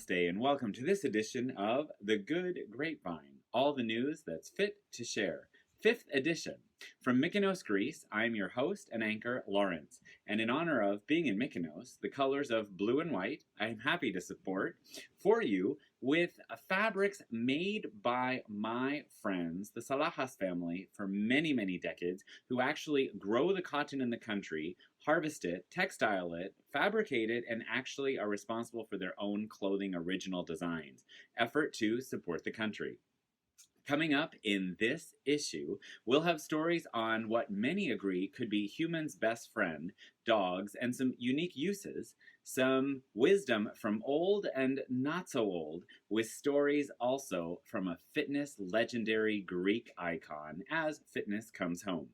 Namaste, and welcome to this edition of The Good Grapevine, all the news that's fit to share. Fifth edition. From Mykonos, Greece, I'm your host and anchor, Lawrence. And in honor of being in Mykonos, the colors of blue and white, I'm happy to support for you with fabrics made by my friends, the Salahas family, for many, many decades, who actually grow the cotton in the country, harvest it, textile it, fabricate it, and actually are responsible for their own clothing original designs. Effort to support the country. Coming up in this issue, we'll have stories on what many agree could be humans' best friend, dogs, and some unique uses, some wisdom from old and not so old, with stories also from a fitness legendary Greek icon as fitness comes home.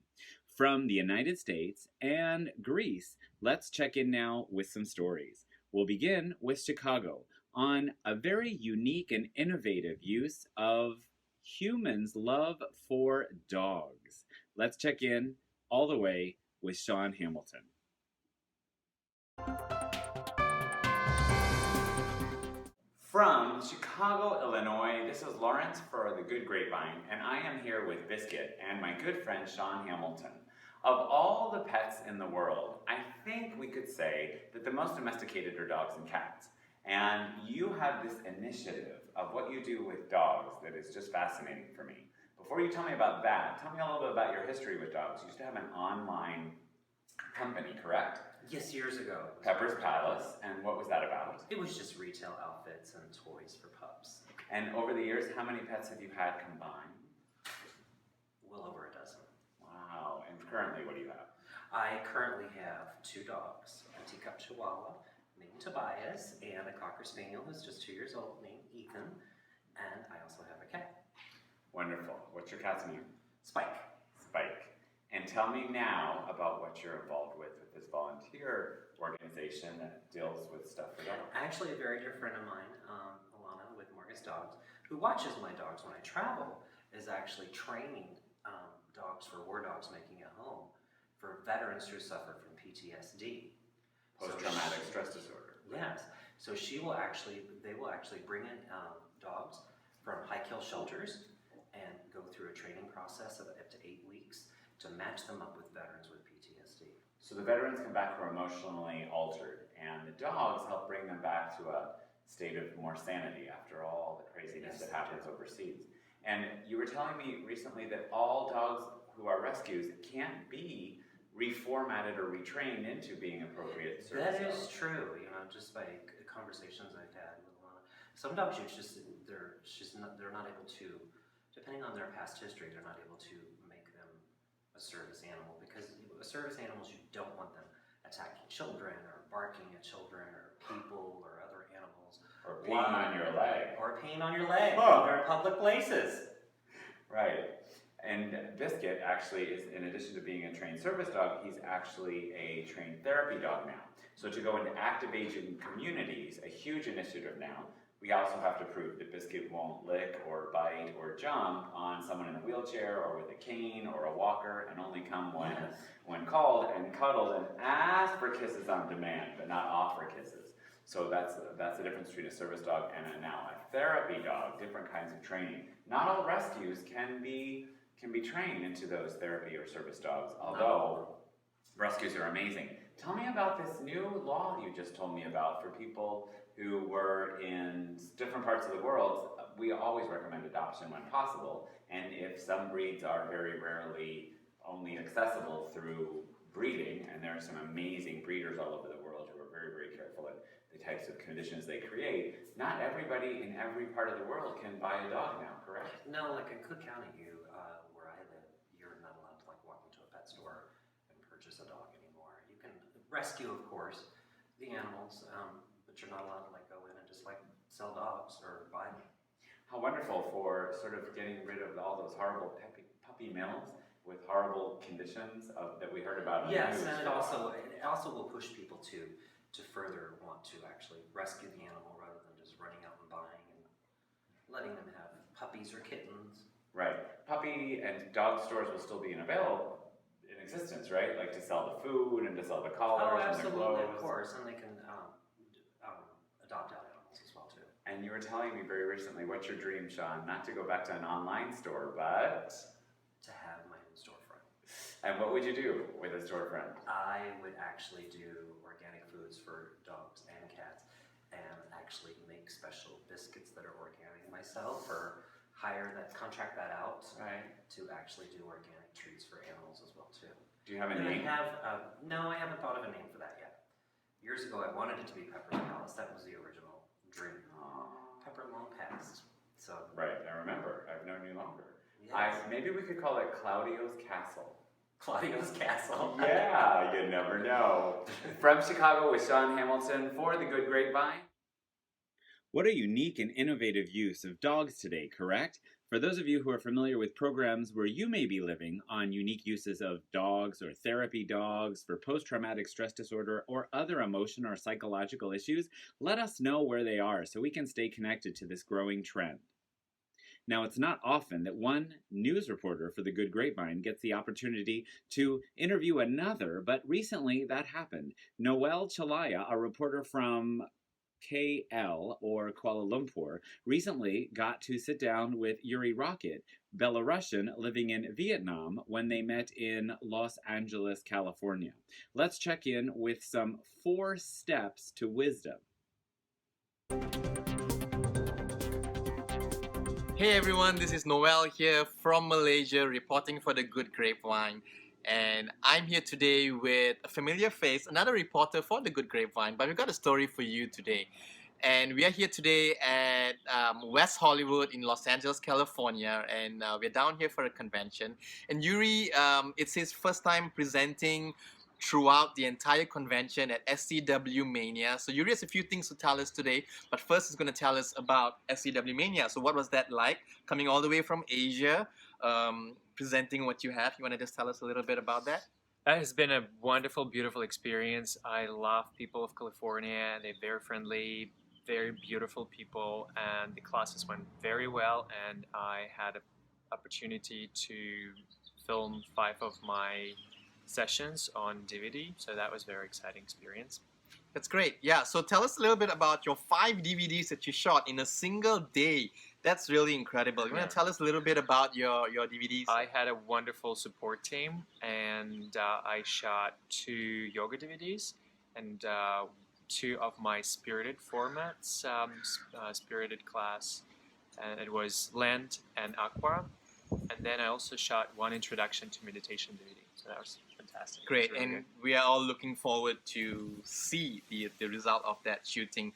From the United States and Greece, let's check in now with some stories. We'll begin with Chicago on a very unique and innovative use of humans' love for dogs. Let's check in all the way with Sean Hamilton. From Chicago, Illinois, this is Lawrence for The Good Grapevine, and I am here with Biscuit and my good friend Sean Hamilton. Of all the pets in the world, I think we could say that the most domesticated are dogs and cats. And you have this initiative of what you do with dogs that is just fascinating for me. Before you tell me about that, tell me a little bit about your history with dogs. You used to have an online company, correct? Yes, years ago. Pepper's Palace, and what was that about? It was just retail outfits and toys for pups. And over the years, how many pets have you had combined? Well over a dozen. Wow, and currently what do you have? I currently have 2 dogs, a teacup chihuahua named Tobias, and a Cocker Spaniel who's just 2 years old named Ethan, and I also have a cat. Wonderful. What's your cat's name? Spike. Spike. And tell me now about what you're involved with this volunteer organization that deals with stuff for dogs. Actually, a very dear friend of mine, Alana with Morgus Dogs, who watches my dogs when I travel, is actually training dogs for War Dogs Making a Home for veterans who suffer from PTSD. Post-traumatic stress disorder. Yes. So they will actually bring in dogs from high-kill shelters and go through a training process of up to 8 weeks to match them up with veterans with PTSD. So the veterans come back who are emotionally altered, and the dogs help bring them back to a state of more sanity after all the craziness that happens overseas. And you were telling me recently that all dogs who are rescues can't be reformatted or retrained into being appropriate service That is dogs. true, just by conversations I've had with Alana. Some dogs, they're not able to, depending on their past history, they're not able to make them a service animal, because service animals, you don't want them attacking children or barking at children or people or other animals. Or peeing on your leg. Or peeing on your leg. Oh. They're in public places. Right. And Biscuit actually is, in addition to being a trained service dog, he's actually a trained therapy dog now. So to go into active aging communities, a huge initiative now, we also have to prove that Biscuit won't lick or bite or jump on someone in a wheelchair or with a cane or a walker, and only come when called and cuddled and ask for kisses on demand, but not offer kisses. So that's the difference between a service dog and now a therapy dog, different kinds of training. Not all rescues can be trained into those therapy or service dogs, although rescues are amazing. Tell me about this new law you just told me about for people who were in different parts of the world. We always recommend adoption when possible, and if some breeds are very rarely only accessible through breeding, and there are some amazing breeders all over the world who are very, very careful at the types of conditions they create, not everybody in every part of the world can buy a dog now, correct? No, like in Cook County, where I live, you're not allowed to walk into a pet store and purchase a dog anymore. You can rescue, of course, the animals, but you're not allowed to go in and just sell dogs or buy them. How wonderful for sort of getting rid of all those horrible puppy mills with horrible conditions that we heard about. Yes, and it also will push people to further want to actually rescue the animal rather than just running out and buying and letting them have puppies or kittens. Right. Puppy and dog stores will still be in existence, right? Like to sell the food and to sell the collars and the clothes. Of course, and they can adopt out animals as well too. And you were telling me very recently, what's your dream, Sean? Not to go back to an online store, but To have my own storefront. and what would you do with a storefront? I would actually do organic foods for dogs and cats, and actually make special biscuits that are organic myself, or contract that out Right. to actually do organic treats for animals as well too. Do you have a And name? no, I haven't thought of a name for that yet. Years ago, I wanted it to be Pepper's Palace. That was the original dream. Pepper long passed. So Right, I remember. I've known you longer. yes. Maybe we could call it Claudio's Castle. Claudio's Castle. Yeah, you never know. From Chicago with Sean Hamilton for The Good Grapevine. What a unique and innovative use of dogs today, correct? For those of you who are familiar with programs where you may be living on unique uses of dogs or therapy dogs for post-traumatic stress disorder or other emotion or psychological issues, let us know where they are so we can stay connected to this growing trend. Now, it's not often that one news reporter for The Good Grapevine gets the opportunity to interview another, but recently that happened. Noel Chalaya, a reporter from KL or Kuala Lumpur, recently got to sit down with Yuri Rocket, Belarusian living in Vietnam, when they met in Los Angeles, California. Let's check in with some 4 steps to wisdom. Hey everyone, this is Noel here from Malaysia reporting for The Good Grapevine. And I'm here today with a familiar face, another reporter for The Good Grapevine, but we've got a story for you today. And we are here today at West Hollywood in Los Angeles, California, and we're down here for a convention. And Yuri, it's his first time presenting throughout the entire convention at SCW Mania. So Yuri has a few things to tell us today, but first he's going to tell us about SCW Mania. So what was that like, coming all the way from Asia, presenting what you have? You want to just tell us a little bit about that? That has been a wonderful, beautiful experience. I love people of California. They're very friendly, very beautiful people, and the classes went very well. And I had an opportunity to film 5 of my sessions on DVD, so that was a very exciting experience. That's great. Yeah, so tell us a little bit about your 5 DVDs that you shot in a single day. That's really incredible. You want to tell us a little bit about your DVDs? I had a wonderful support team, and I shot 2 yoga DVDs and 2 of my spirited formats, spirited class, and it was Lent and Aqua. And then I also shot 1 introduction to meditation DVD. So that was fantastic. Great, really and good. we are all looking forward to see the result of that shooting.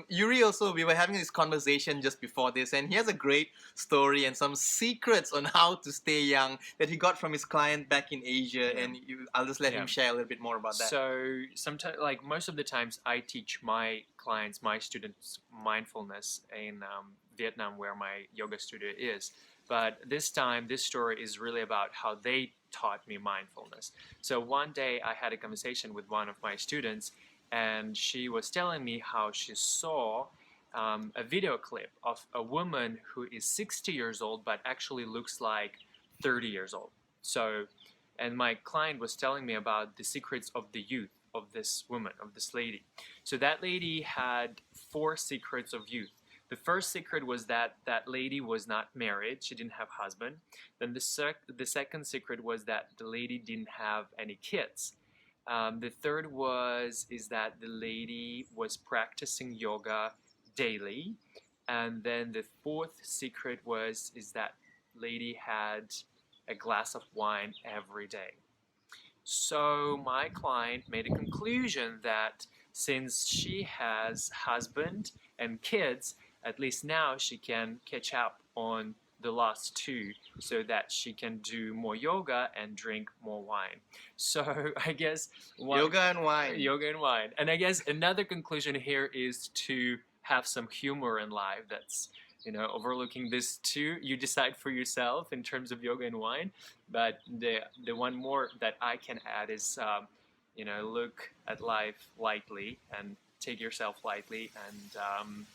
Yuri also, we were having this conversation just before this, and he has a great story and some secrets on how to stay young that he got from his client back in Asia, and I'll just let him share a little bit more about that. So sometimes, like most of the times, I teach my clients, my students, mindfulness in Vietnam, where my yoga studio is. But this time, this story is really about how they taught me mindfulness. So one day I had a conversation with one of my students, and she was telling me how she saw a video clip of a woman who is 60 years old but actually looks like 30 years old. So, and my client was telling me about the secrets of the youth of this woman, of this lady. So that lady had 4 secrets of youth. The first secret was that that lady was not married. She didn't have a husband. Then the second secret was that the lady didn't have any kids. The third is that the lady was practicing yoga daily. And then the 4th secret is that lady had a glass of wine every day. So my client made a conclusion that since she has husband and kids, at least now she can catch up on the last 2 so that she can do more yoga and drink more wine. So I guess yoga and wine. Yoga and wine. And I guess another conclusion here is to have some humor in life. That's, overlooking this 2, you decide for yourself in terms of yoga and wine. But the one more that I can add is, look at life lightly and take yourself lightly, and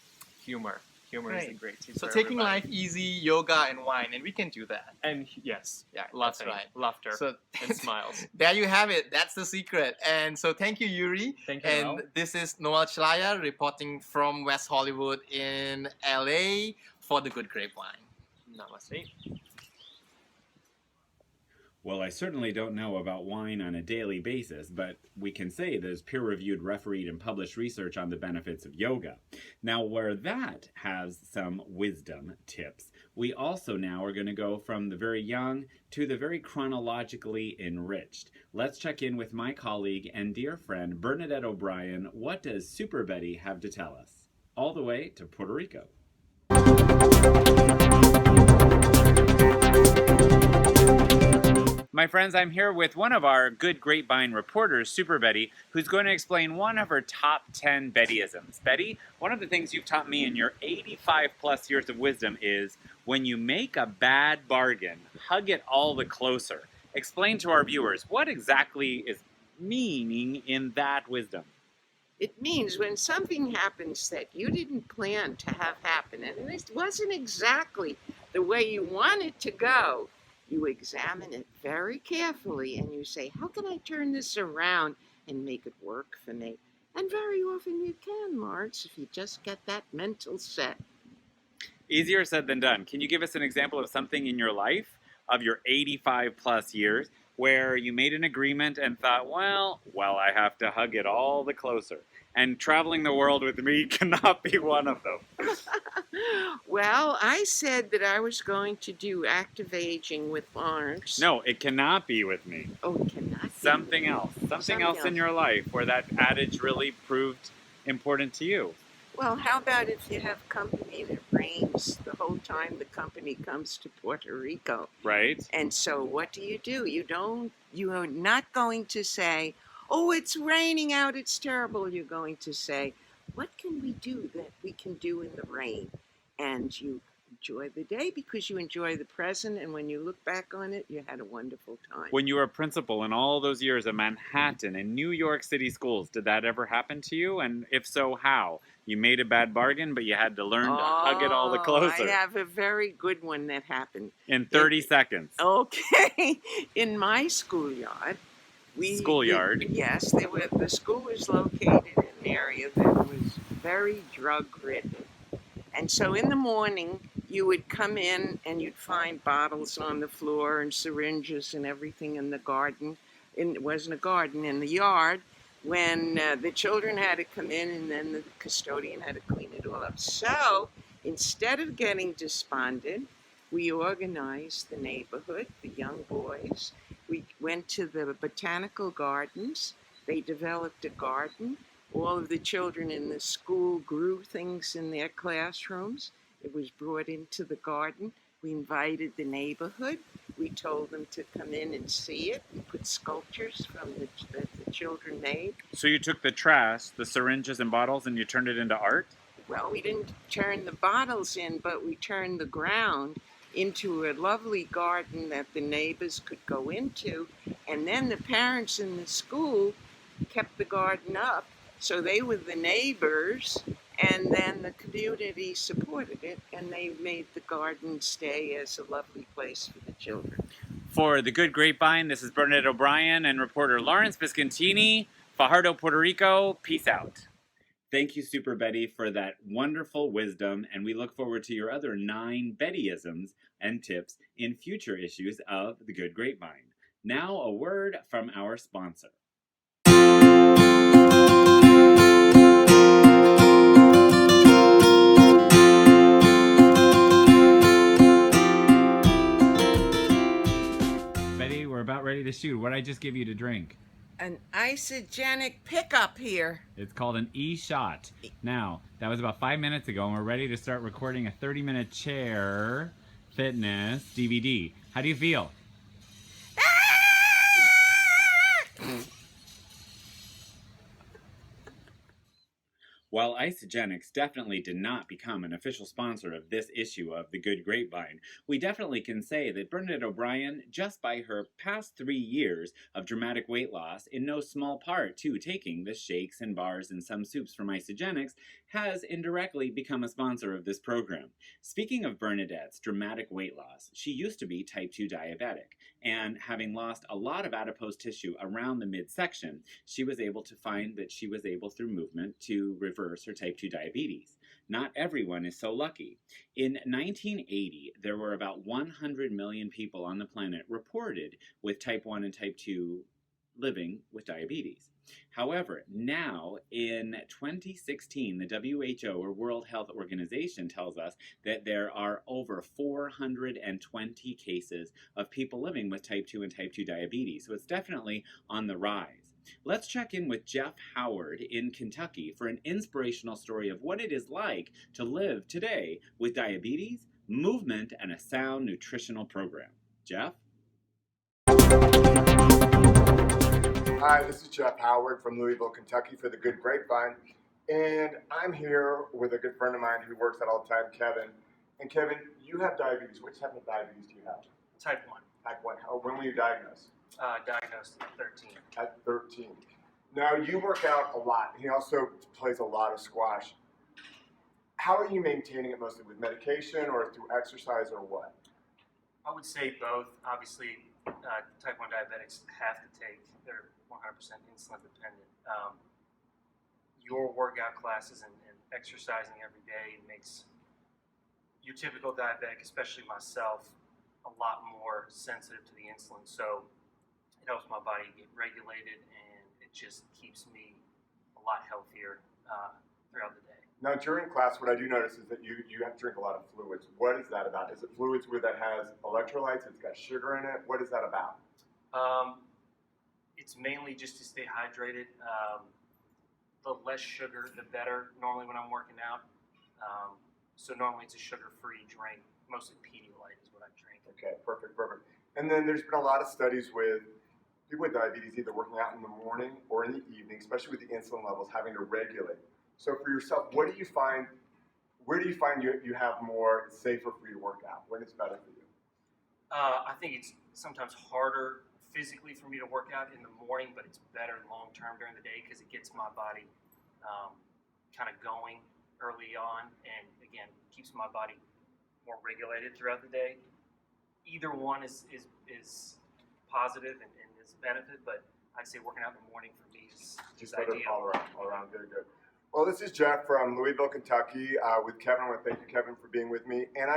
humor. Humor is the Right. great teacher. So for taking everybody. life easy, yoga and wine, and we can do that. And yes, Yeah, laughing, that's right. laughter, So and smiles. there you have it. That's the secret. And so thank you, Yuri. Thank you, And Noel. this is Noel Chalaya reporting from West Hollywood in LA for the Good Grapevine. Namaste. Well, I certainly don't know about wine on a daily basis, but we can say there's peer-reviewed, refereed, and published research on the benefits of yoga. Now, where that has some wisdom tips, we also now are going to go from the very young to the very chronologically enriched. Let's check in with my colleague and dear friend, Bernadette O'Brien. What does Super Betty have to tell us? All the way to Puerto Rico. My friends, I'm here with one of our Good Grapevine reporters, Super Betty, who's going to explain one of her top 10 Bettyisms. Betty, one of the things you've taught me in your 85 plus years of wisdom is when you make a bad bargain, hug it all the closer. Explain to our viewers, what exactly is meaning in that wisdom? It means when something happens that you didn't plan to have happen, and it wasn't exactly the way you want it to go, you examine it very carefully and you say, how can I turn this around and make it work for me? And very often you can, Lawrence, if you just get that mental set. Easier said than done. Can you give us an example of something in your life, of your 85 plus years, where you made an agreement and thought, well, I have to hug it all the closer. And traveling the world with me cannot be one of them. Well, I said that I was going to do active aging with Lawrence. No, it cannot be with me. Oh, it cannot be. Something else. Something else in your life where that adage really proved important to you. Well, how about if you have company that rains the whole time the company comes to Puerto Rico? Right? And so what do? You are not going to say, oh, it's raining out, it's terrible. You're going to say, what can we do that we can do in the rain? And you enjoy the day because you enjoy the present. And when you look back on it, you had a wonderful time. When you were a principal in all those years of Manhattan and New York City schools, did that ever happen to you? And if so, how? You made a bad bargain, but you had to learn to hug it all the closer. I have a very good one that happened. In 30 seconds. Okay. In my schoolyard. Schoolyard? Yes, the school was located in an area that was very drug-ridden. And so in the morning, you would come in and you'd find bottles on the floor and syringes and everything in the garden. It wasn't a garden, in the yard. When the children had to come in and then the custodian had to clean it all up. So instead of getting despondent, we organized the neighborhood, the young boys. We went to the botanical gardens. They developed a garden. All of the children in the school grew things in their classrooms. It was brought into the garden. We invited the neighborhood. We told them to come in and see it. We put sculptures that the children made. So you took the trash, the syringes and bottles, and you turned it into art? Well, we didn't turn the bottles in, but we turned the ground into a lovely garden that the neighbors could go into. And then the parents in the school kept the garden up. So they were the neighbors, and then the community supported it, and they made the garden stay as a lovely place for the children. For the Good Grapevine, this is Bernadette O'Brien and reporter Lawrence Viscontini, Fajardo, Puerto Rico. Peace out. Thank you, Super Betty, for that wonderful wisdom, and we look forward to your other 9 Bettyisms and tips in future issues of the Good Grapevine. Now, a word from our sponsor. Betty, we're about ready to shoot. What did I just give you to drink? An isogenic pickup here. It's called an e-shot. Now, that was about 5 minutes ago, and we're ready to start recording a 30-minute chair fitness DVD. How do you feel? While Isogenics definitely did not become an official sponsor of this issue of The Good Grapevine, we definitely can say that Bernadette O'Brien, just by her past 3 years of dramatic weight loss, in no small part to taking the shakes and bars and some soups from Isogenics, has indirectly become a sponsor of this program. Speaking of Bernadette's dramatic weight loss, she used to be type 2 diabetic, and having lost a lot of adipose tissue around the midsection, she was able to find that she was able through movement to reverse her type 2 diabetes. Not everyone is so lucky. In 1980, there were about 100 million people on the planet reported with type 1 and type 2 living with diabetes. However, now in 2016, the WHO, or World Health Organization, tells us that there are over 420 cases of people living with type 2 and type 2 diabetes. So it's definitely on the rise. Let's check in with Jeff Howard in Kentucky for an inspirational story of what it is like to live today with diabetes, movement, and a sound nutritional program. Jeff? Hi, this is Jeff Howard from Louisville, Kentucky for The Good Grapevine. And I'm here with a good friend of mine who works out all the time, Kevin. And Kevin, you have diabetes. Which type of diabetes do you have? Type 1. Type 1. When were you diagnosed? Diagnosed at 13. At 13. Now, you work out a lot. He also plays a lot of squash. How are you maintaining it, mostly with medication or through exercise or what? I would say both. Obviously, type 1 diabetics have to take, they're 100% insulin dependent. Your workout classes and exercising every day makes your typical diabetic, especially myself, a lot more sensitive to the insulin. So it helps my body get regulated, and it just keeps me a lot healthier throughout the day. Now, during class, what I do notice is that you have to drink a lot of fluids. What is that about? Is it fluids that has electrolytes? It's got sugar in it? What is that about? It's mainly just to stay hydrated. The less sugar, the better, normally when I'm working out. So normally it's a sugar-free drink. Mostly Pedialyte is what I drink. Okay, perfect. And then there's been a lot of studies with people with diabetes either working out in the morning or in the evening, especially with the insulin levels, having to regulate. So for yourself, where do you find you have more safer for you to work out? When it's better for you? I think it's sometimes harder physically for me to work out in the morning, but it's better long term during the day because it gets my body kind of going early on, and again keeps my body more regulated throughout the day. Either one is positive and is a benefit, but I'd say working out in the morning for me is better ideal. all around. Good. Well, this is Jeff from Louisville, Kentucky, with Kevin. I want to thank you, Kevin, for being with me. And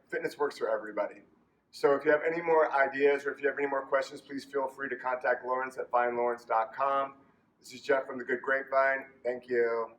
fitness works for everybody. So if you have any more ideas or if you have any more questions, please feel free to contact Lawrence at findlawrence.com. This is Jeff from The Good Grapevine. Thank you.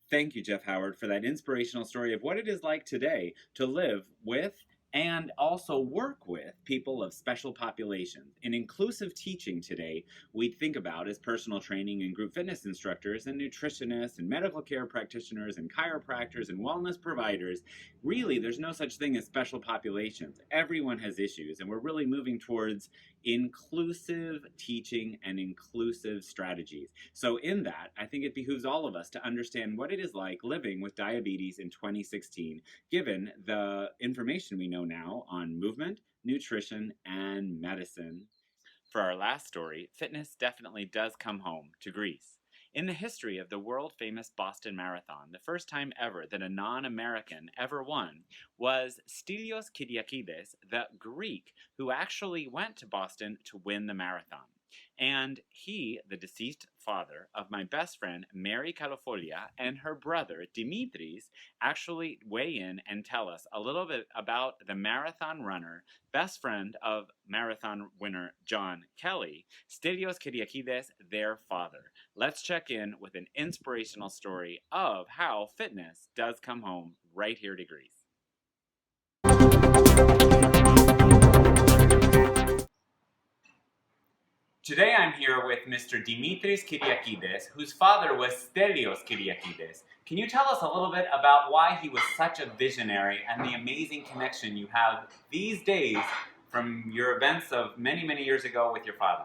Thank you, Jeff Howard, for that inspirational story of what it is like today to live with and also work with people of special populations. In inclusive teaching today, we think about as personal training and group fitness instructors and nutritionists and medical care practitioners and chiropractors and wellness providers. Really, there's no such thing as special populations. Everyone has issues, and we're really moving towards inclusive teaching and inclusive strategies. So in that, I think it behooves all of us to understand what it is like living with diabetes in 2016, given the information we know now on movement, nutrition, and medicine. For our last story, fitness definitely does come home to Greece. In the history of the world-famous Boston Marathon, the first time ever that a non-American ever won was Stelios Kyriakides, the Greek, who actually went to Boston to win the marathon. And he, the deceased father of my best friend Mary Califolia, and her brother Dimitris, actually weigh in and tell us a little bit about the marathon runner, best friend of marathon winner John Kelly, Stelios Kyriakides, their father. Let's check in with an inspirational story of how fitness does come home right here to Greece. Today I'm here with Mr. Dimitris Kyriakides, whose father was Stelios Kyriakides. Can you tell us a little bit about why he was such a visionary and the amazing connection you have these days from your events of many, many years ago with your father?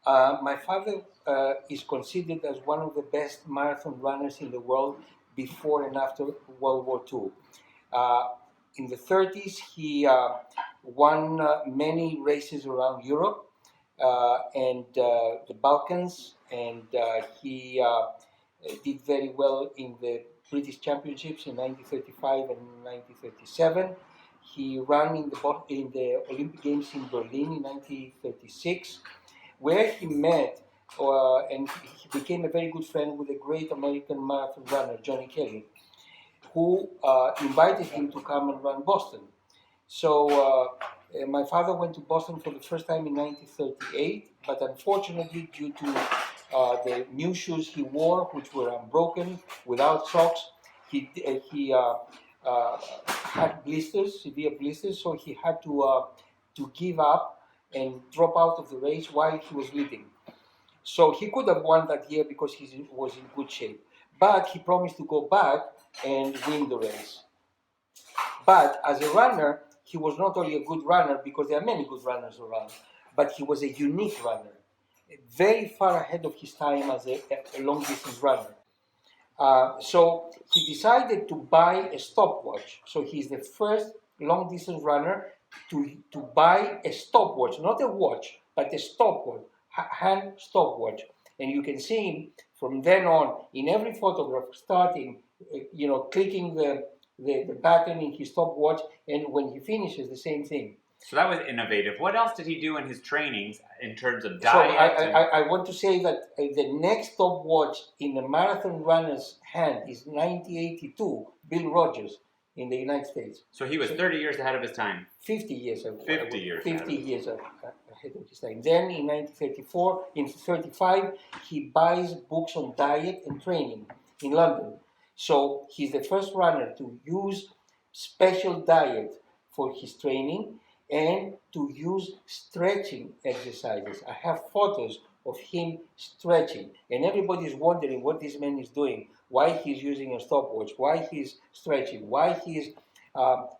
My father is considered as one of the best marathon runners in the world before and after World War II. In the 30s, he won many races around Europe and the Balkans, and he did very well in the British Championships in 1935 and 1937. He ran in the Olympic Games in Berlin in 1936, where he met and he became a very good friend with a great American marathon runner, Johnny Kelly, who invited him to come and run Boston. So my father went to Boston for the first time in 1938, but unfortunately, due to the new shoes he wore, which were unbroken, without socks, he had blisters, severe blisters, so he had to give up and drop out of the race while he was leading. So he could have won that year because he was in good shape, but he promised to go back and win the race. But as a runner, he was not only a good runner, because there are many good runners around, but he was a unique runner, very far ahead of his time as a long distance runner. So he decided to buy a stopwatch. So he's the first long distance runner to buy a stopwatch, not a watch, but a stopwatch, hand stopwatch. And you can see him from then on in every photograph, starting, clicking the button in his stopwatch, and when he finishes, the same thing. So that was innovative. What else did he do in his trainings in terms of So diet? I want to say that the next stopwatch in a marathon runner's hand is 1982, Bill Rogers in the United States. So he was 30 years ahead of his time. 50 years ahead. 50 years ahead of his time. Then in 1935, he buys books on diet and training in London. So he's the first runner to use special diet for his training and to use stretching exercises. I have photos of him stretching, and everybody's wondering what this man is doing, why he's using a stopwatch, why he's stretching, why he's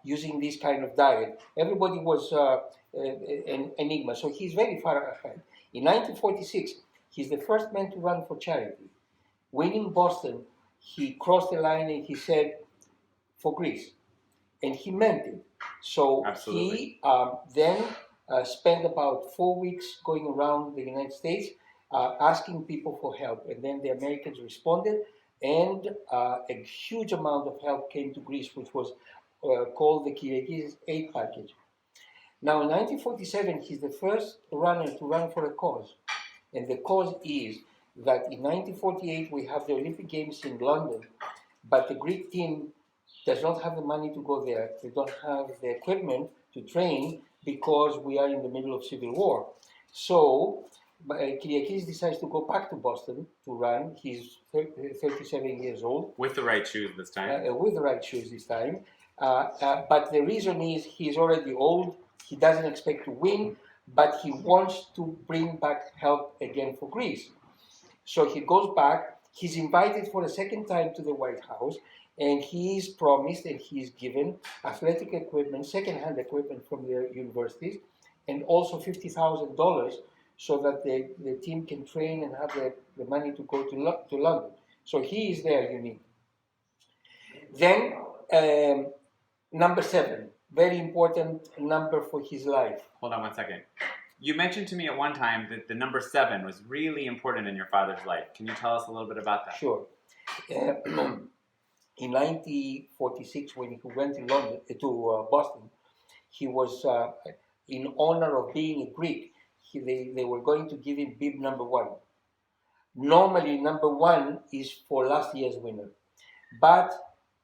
using this kind of diet. Everybody was an enigma, so he's very far ahead. In 1946, he's the first man to run for charity. Winning Boston, he crossed the line and he said, for Greece. And he meant it. So Absolutely. he then spent about 4 weeks going around the United States asking people for help. And then the Americans responded, and a huge amount of help came to Greece, which was called the Kyriakis Aid Package. Now, in 1947, he's the first runner to run for a cause. And the cause is that in 1948, we have the Olympic Games in London, but the Greek team does not have the money to go there. They don't have the equipment to train because we are in the middle of civil war. So Kyriakis decides to go back to Boston to run. He's 37 years old. With the right shoes this time. With the right shoes this time. But the reason is he's already old. He doesn't expect to win, but he wants to bring back help again for Greece. So he goes back. He's invited for a second time to the White House, and he is promised and he is given athletic equipment, second-hand equipment from the universities, and also $50,000 so that the team can train and have the money to go to London. So he is there unique. Then number 7, very important number for his life. Hold on one second. You mentioned to me at one time that the number 7 was really important in your father's life. Can you tell us a little bit about that? Sure. In 1946, when he went to Boston, he was, in honor of being a Greek, they were going to give him bib number 1. Normally, number 1 is for last year's winner, but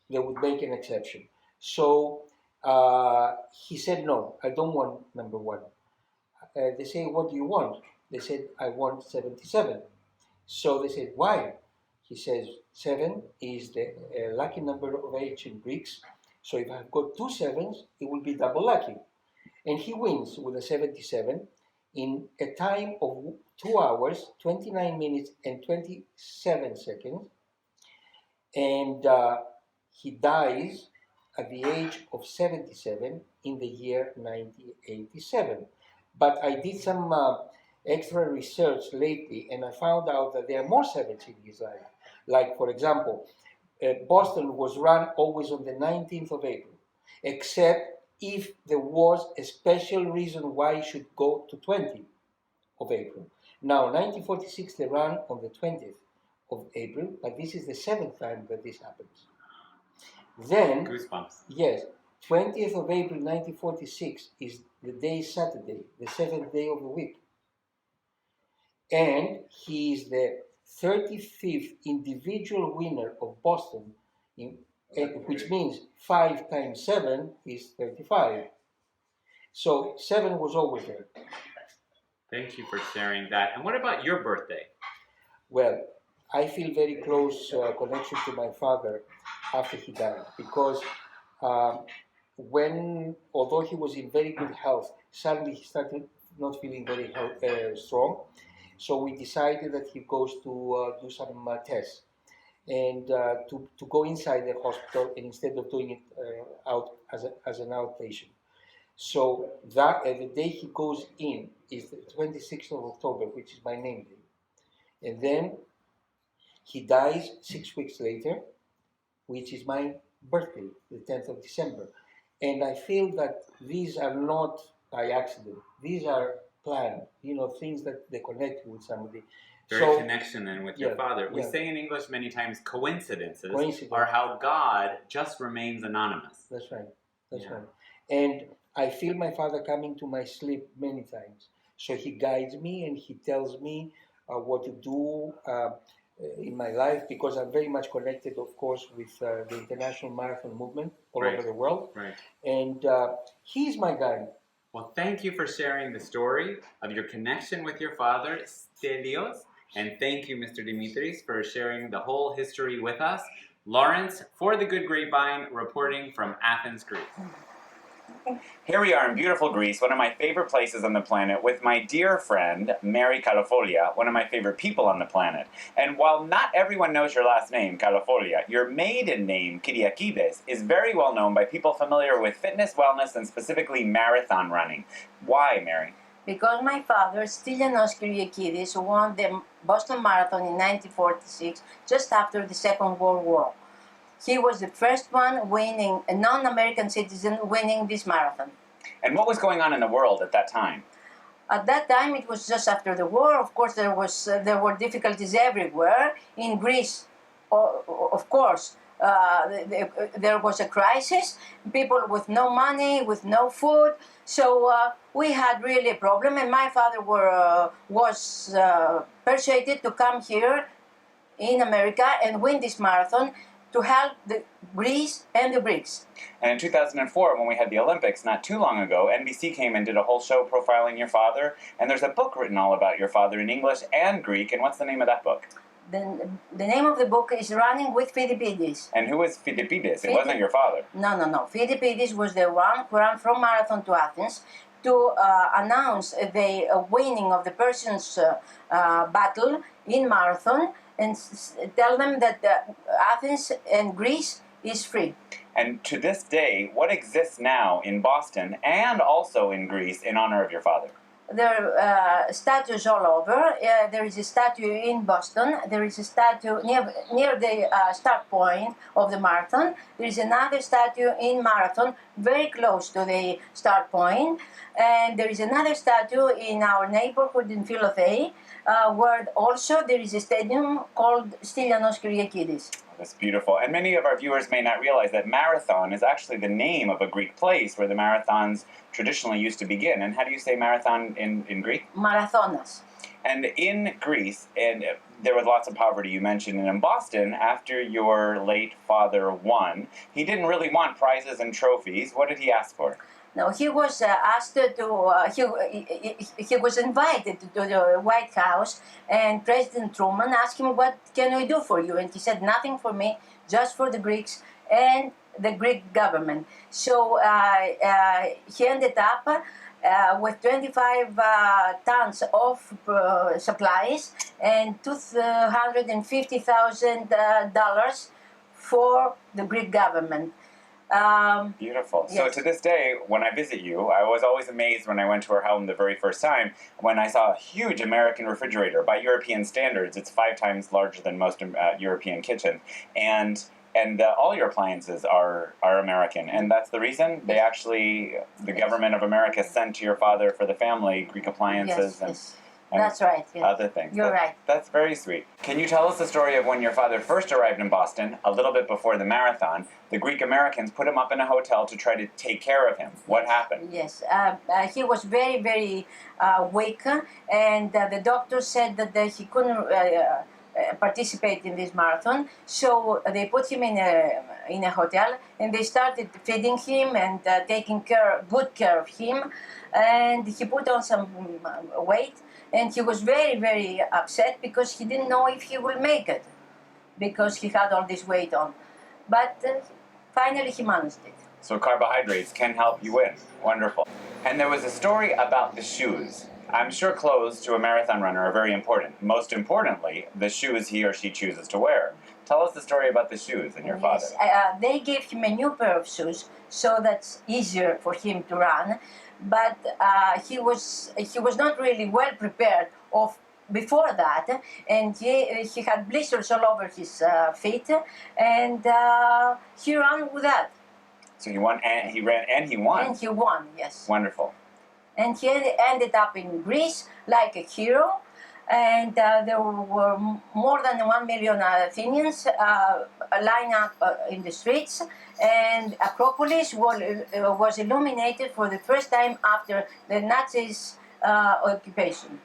they would make an exception. So he said, no, I don't want number 1. They say, what do you want? They said, I want 77. So they said, why? He says, 7 is the lucky number of ancient Greeks. So if I've got 2 7s, it will be double lucky. And he wins with a 77 in a time of 2 hours, 29 minutes, and 27 seconds. And he dies at the age of 77 in the year 1987. But I did some extra research lately, and I found out that there are more sevens in his life. Like, for example, Boston was run always on the 19th of April, except if there was a special reason why it should go to 20th of April. Now, 1946, they ran on the 20th of April, but this is the seventh time that this happens. Then, Goosebumps. yes, 20th of April 1946 is the day Saturday, the seventh day of the week. And he is the 35th individual winner of Boston, which means 5 times 7 is 35. So 7 was always there. Thank you for sharing that. And what about your birthday? Well, I feel very close connection to my father after he died, because although he was in very good health, suddenly he started not feeling very strong. So we decided that he goes to do some tests and to go inside the hospital, and instead of doing it out as an outpatient. So that the day he goes in is the 26th of October, which is my name day. And then he dies 6 weeks later, which is my birthday, the 10th of December. And I feel that these are not by accident. These are planned, things that they connect with somebody. Very connection then with your father. We yeah. say in English many times coincidences Coincidence. are how God just remains anonymous. That's right. That's right. And I feel my father coming to my sleep many times. So he guides me and he tells me what to do in my life, because I'm very much connected, of course, with the international marathon movement all over the world. Right. And he's my guide. Well, thank you for sharing the story of your connection with your father, Stelios. And thank you, Mr. Dimitris, for sharing the whole history with us. Lawrence, for the Good Grapevine, reporting from Athens, Greece. Here we are in beautiful Greece, one of my favorite places on the planet, with my dear friend, Mary Kalofolia, one of my favorite people on the planet. And while not everyone knows your last name, Kalofolia, your maiden name, Kyriakides, is very well known by people familiar with fitness, wellness, and specifically marathon running. Why, Mary? Because my father, Stylianos Kyriakides, won the Boston Marathon in 1946, just after the Second World War. He was the first one winning, a non-American citizen winning this marathon. And what was going on in the world at that time? At that time, it was just after the war. Of course, there were difficulties everywhere. In Greece, of course, there was a crisis. People with no money, with no food. So we had really a problem. And my father was persuaded to come here in America and win this marathon, to help Greece and the BRICS. And in 2004, when we had the Olympics, not too long ago, NBC came and did a whole show profiling your father, and there's a book written all about your father in English and Greek, and what's the name of that book? The name of the book is Running with Phidippides. And who is Phidippides? It wasn't your father. No. Phidippides was the one who ran from Marathon to Athens to announce the winning of the Persians battle in Marathon, and tell them that Athens and Greece is free. And to this day, what exists now in Boston and also in Greece in honor of your father? There are statues all over. There is a statue in Boston. There is a statue near the start point of the marathon. There is another statue in Marathon, very close to the start point. And there is another statue in our neighborhood in Philothei, where also there is a stadium called Stylianos Kyriakides. That's beautiful. And many of our viewers may not realize that Marathon is actually the name of a Greek place where the marathons traditionally used to begin. And how do you say marathon in Greek? Marathonas. And in Greece, and there was lots of poverty, you mentioned, and in Boston, after your late father won, he didn't really want prizes and trophies. What did he ask for? No, he was asked to, he was invited to the White House, and President Truman asked him, what can we do for you? And he said, nothing for me, just for the Greeks and the Greek government. So he ended up with 25 tons of supplies and $250,000 for the Greek government. Beautiful. So Yes. to this day, when I visit you, I was always amazed when I went to her home the very first time when I saw a huge American refrigerator. By European standards, it's 5 times larger than most European kitchens, and all your appliances are American, and that's the reason they actually the government of America sent to your father for the family Greek appliances Yes, and. yes. And That's right. Yes. other things. You're right. That's very sweet. Can you tell us the story of when your father first arrived in Boston, a little bit before the marathon? The Greek Americans put him up in a hotel to try to take care of him. What happened? Yes, he was very, very weak, and the doctor said that he couldn't participate in this marathon. So they put him in a hotel, and they started feeding him and taking good care of him. And he put on some weight, and he was very, very upset because he didn't know if he will make it, because he had all this weight on. But finally, he managed it. So carbohydrates can help you win. Wonderful. And there was a story about the shoes. I'm sure clothes to a marathon runner are very important. Most importantly, the shoes he or she chooses to wear. Tell us the story about the shoes and your father. Yes, they gave him a new pair of shoes, so that's easier for him to run. But he was not really well prepared before that, and he had blisters all over his feet, and he ran with that. So he won, and he ran, and he won. And he won, yes. Wonderful. And he ended up in Greece like a hero. And there were more than 1 million Athenians lined up in the streets, and Acropolis was illuminated for the first time after the Nazis' occupation.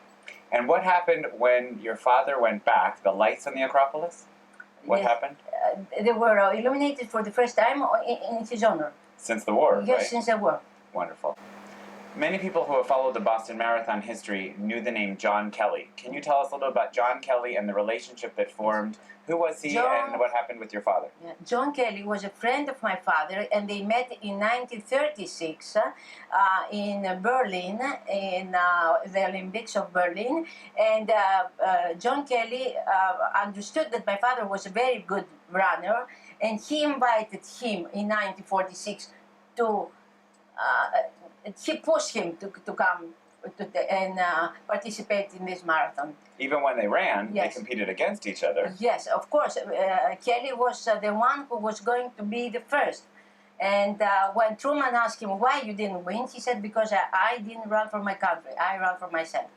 And what happened when your father went back? The lights on the Acropolis? What Yes. happened? They were illuminated for the first time in his honor. Since the war, Yes, right? since the war. Wonderful. Many people who have followed the Boston Marathon history knew the name John Kelly. Can you tell us a little about John Kelly and the relationship that formed? Who was he and what happened with your father? Yeah. John Kelly was a friend of my father, and they met in 1936 in Berlin, in the Olympics of Berlin. And John Kelly understood that my father was a very good runner, and he invited him in 1946 to. He pushed him to come and participate in this marathon. Even when they ran, Yes. they competed against each other. Yes, of course. Kelly was the one who was going to be the first. And when Truman asked him why you didn't win, he said, because I didn't run for my country. I ran for myself.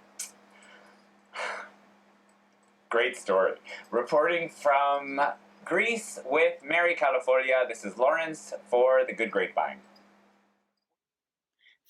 Great story. Reporting from Greece with Mary California, this is Lawrence for The Good Grapevine.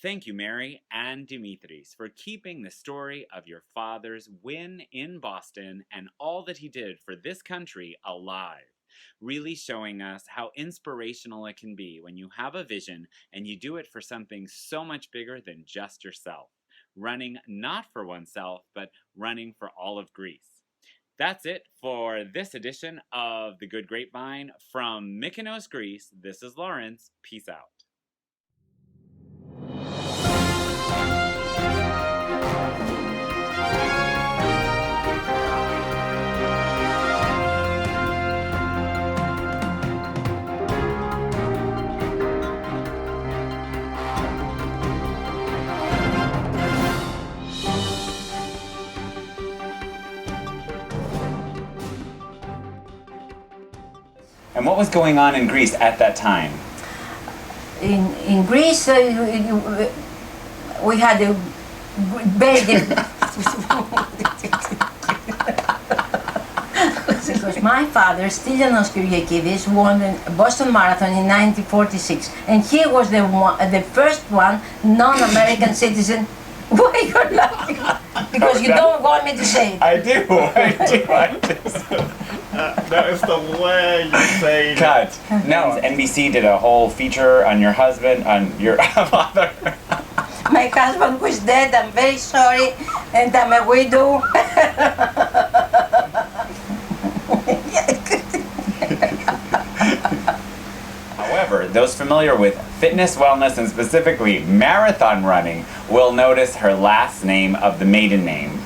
Thank you, Mary and Dimitris, for keeping the story of your father's win in Boston and all that he did for this country alive. Really showing us how inspirational it can be when you have a vision and you do it for something so much bigger than just yourself. Running not for oneself, but running for all of Greece. That's it for this edition of The Good Grapevine from Mykonos, Greece. This is Lawrence. Peace out. And what was going on in Greece at that time? In Greece, we had a very because my father, Stylianos Kyriakidis, won the Boston Marathon in 1946, and he was the first one non-American citizen. Why are you laughing? Because you don't want me to say it. I do. That is the way you say it. Cut. No, NBC did a whole feature on your husband, on your father. My husband was dead, I'm very sorry, and I'm a widow. However, those familiar with fitness, wellness, and specifically marathon running will notice her last name of the maiden name.